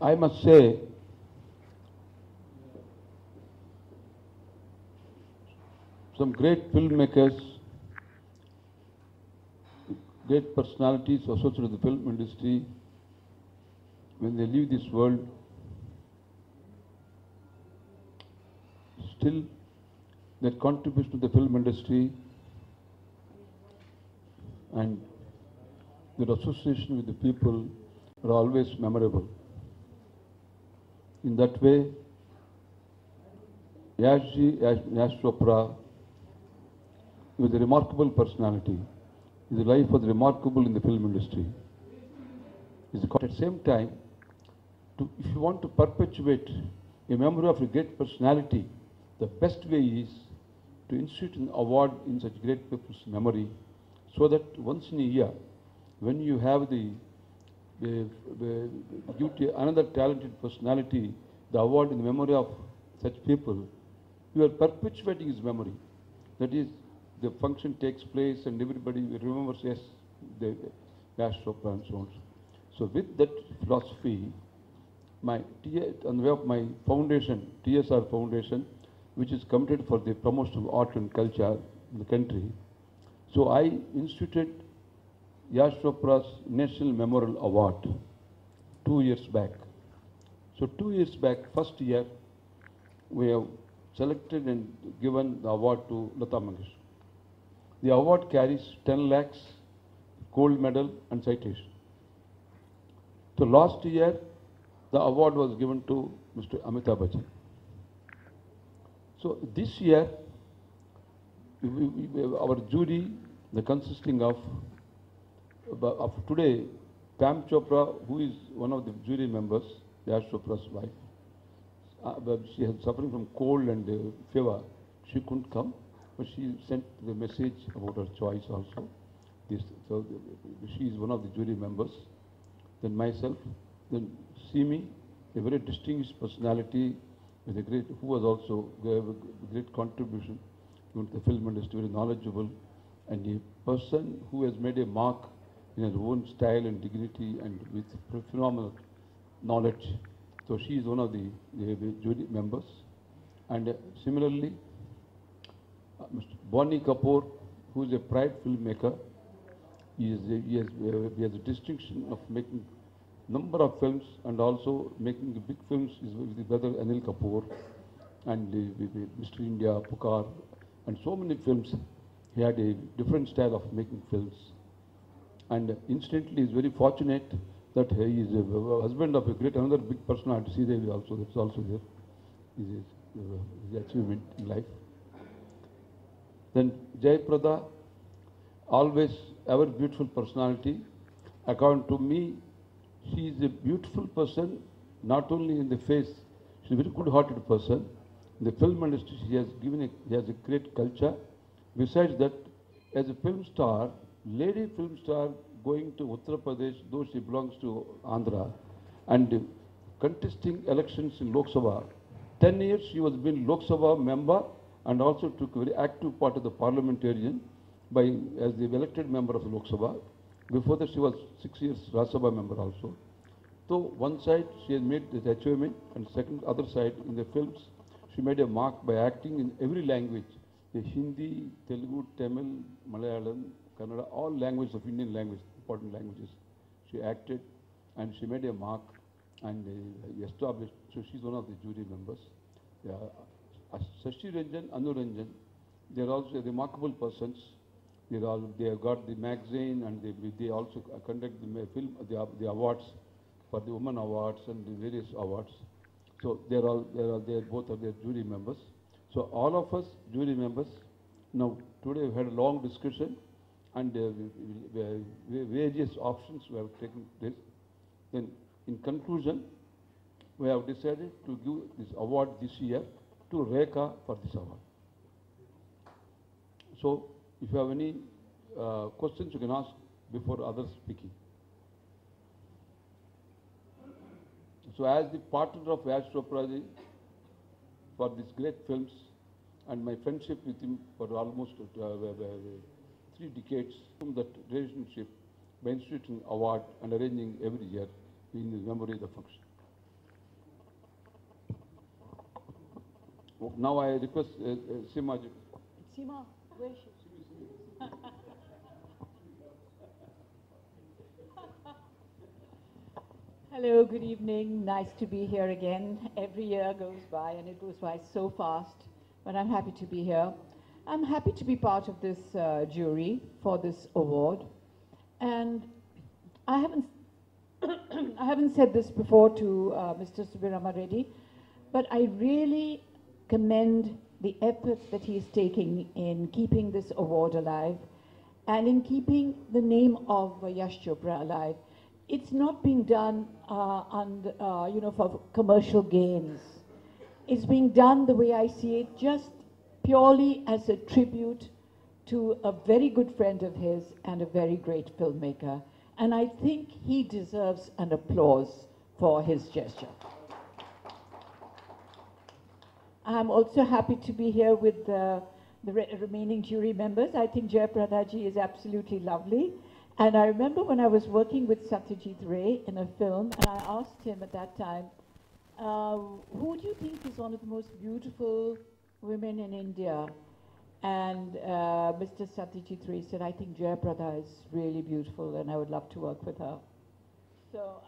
I must say, some great filmmakers, great personalities associated with the film industry, when they leave this world, still their contribution to the film industry and their association with the people are always memorable. In that way, Yash Chopra, with a remarkable personality, his life was remarkable in the film industry. At the same time, if you want to perpetuate a memory of a great personality, the best way is to institute an award in such great people's memory, so that once in a year, when you have give to another talented personality the award in the memory of such people, you are perpetuating his memory. That is, the function takes place and everybody remembers, yes, the Yash Chopra and so on. So with that philosophy, on the way of my foundation, TSR Foundation, which is committed for the promotion of art and culture in the country, so I instituted Yash Chopra's National Memorial Award 2 years back. So 2 years back, first year, we have selected and given the award to Lata Mangeshkar. The award carries 10 lakhs, gold medal and citation. So last year, the award was given to Mr. Amitabh Bachchan. So this year, our jury, consisting of today, Pam Chopra, who is one of the jury members, Yash Chopra's wife, she is suffering from cold and fever. She couldn't come, but she sent the message about her choice also. So she is one of the jury members. Then myself, then Simi, a very distinguished personality, with who was also gave a great contribution to the film industry, very knowledgeable, and a person who has made a mark in her own style and dignity and with phenomenal knowledge. So she is one of the jury members. And similarly, Mr. Bonnie Kapoor, who is a pride filmmaker, he has a distinction of making number of films and also making big films with his brother Anil Kapoor and Mr. India, Pukar, and so many films. He had a different style of making films. And incidentally, he is very fortunate that he is a husband of another big personality, Sridevi also, that's also there. His achievement in life. Then Jayaprada, always ever beautiful personality. According to me, she is a beautiful person, not only in the face, she's a very good-hearted person. In the film industry, she has a great culture. Besides that, as a film star, lady film star going to Uttar Pradesh, though she belongs to Andhra, and contesting elections in Lok Sabha. 10 years she was been Lok Sabha member and also took a very active part of the parliamentarian as the elected member of Lok Sabha. Before that, she was 6 years Rajya Sabha member also. So one side she has made this achievement, and other side in the films, she made a mark by acting in every language: the Hindi, Telugu, Tamil, Malayalam, Kannada, all languages of Indian language, important languages. She acted, and she made a mark and established. So she's one of the jury members. Sashi Ranjan, Anu Ranjan, they are also remarkable persons. They have got the magazine, and they also conduct the awards for the Women Awards and the various awards. So they both are their jury members. So all of us jury members. Now today we had a long discussion, and various options we have taken place. Then in conclusion, we have decided to give this award this year to Rekha for this award. So if you have any questions, you can ask before others speaking. So as the partner of Yash Chopra ji for these great films, and my friendship with him for almost 3 decades, that relationship by instituting award and arranging every year in his memory the function. Now I request Sima. Seema, where is she? Hello, good evening. Nice to be here again. Every year goes by and it goes by so fast, but I'm happy to be here. I'm happy to be part of this jury for this award. And I haven't, I haven't said this before to Mr. Subirama Reddy, but I really commend the efforts that he is taking in keeping this award alive and in keeping the name of Yash Chopra alive. It's not being done for commercial gains. It's being done the way I see it, just purely as a tribute to a very good friend of his and a very great filmmaker. And I think he deserves an applause for his gesture. I'm also happy to be here with the remaining jury members. I think Jayapradaji is absolutely lovely. And I remember when I was working with Satyajit Ray in a film, and I asked him at that time, who do you think is one of the most beautiful women in India? And Mr. Satyajit Ray said, I think Jayaprada is really beautiful and I would love to work with her. So,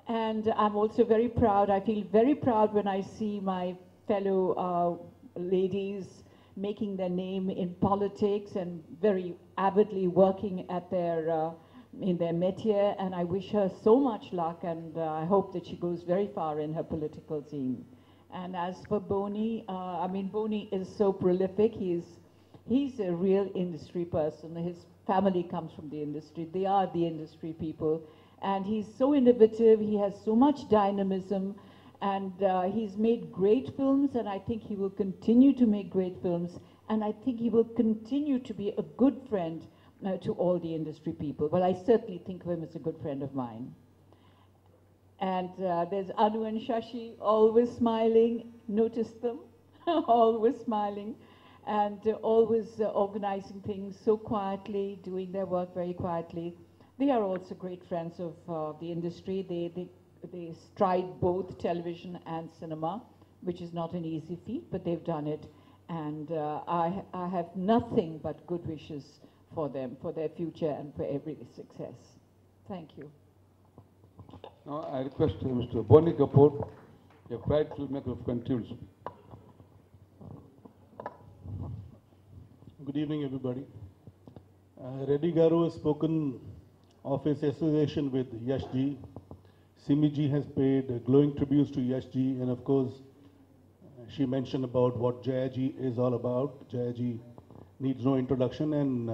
and I'm also very proud, I feel very proud when I see my fellow ladies making their name in politics and very avidly working at their in their métier, and I wish her so much luck, and I hope that she goes very far in her political scene. And as for Boni, I mean, Boni is so prolific. He's a real industry person. His family comes from the industry. They are the industry people. And he's so innovative. He has so much dynamism. And he's made great films, and I think he will continue to make great films. And I think he will continue to be a good friend to all the industry people. Well, I certainly think of him as a good friend of mine. And there's Anu and Shashi, always smiling. Notice them, always smiling. And always organizing things so quietly, doing their work very quietly. They are also great friends of the industry. They stride both television and cinema, which is not an easy feat, but they've done it. And I have nothing but good wishes for them, for their future and for every success. Thank you. Now I request Mr. Boni Kapoor, a pride filmmaker of country, will speak. Good evening, everybody. Reddy Garu has spoken of his association with Yash ji. Simi ji has paid glowing tributes to Yash ji, and of course, she mentioned about what Jaya ji is all about. Jaya ji needs no introduction, and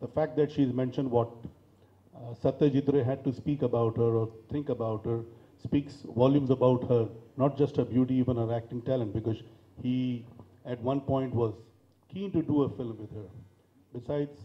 the fact that she's mentioned what Satyajit Ray had to speak about her or think about her speaks volumes about her, not just her beauty, even her acting talent, because he at one point was keen to do a film with her. Besides,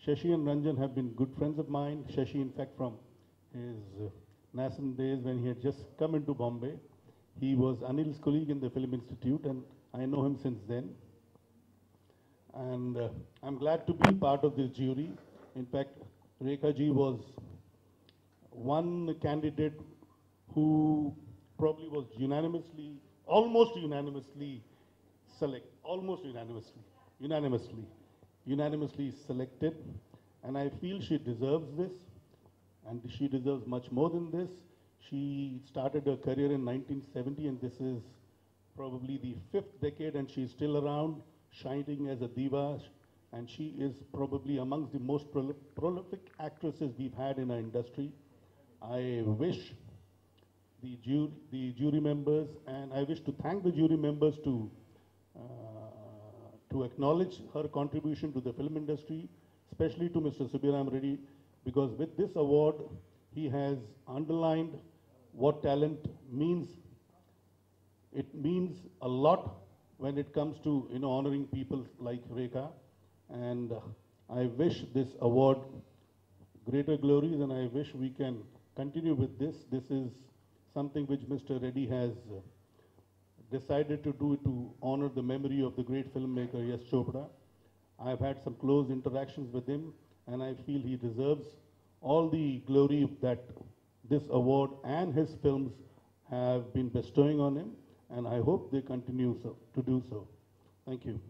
Shashi and Ranjan have been good friends of mine. Shashi, in fact, from his nascent days when he had just come into Bombay. He was Anil's colleague in the Film Institute, and I know him since then. And I'm glad to be part of this jury. In fact, Rekha ji was one candidate who probably was almost unanimously selected. And I feel she deserves this, and she deserves much more than this. She started her career in 1970, and this is probably the 5th decade, and she's still around, shining as a diva, and she is probably amongst the most prolific actresses we've had in our industry. I wish the jury members, and I wish to thank the jury members to acknowledge her contribution to the film industry, especially to Mr. Subiram Reddy, because with this award, he has underlined what talent means. It means a lot when it comes to honoring people like Rekha, and I wish this award greater glories, and I wish we can continue with this. This is something which Mr. Reddy has decided to do to honor the memory of the great filmmaker Yash Chopra. I've had some close interactions with him, and I feel he deserves all the glory that this award and his films have been bestowing on him. and I hope they continue to do so. Thank you.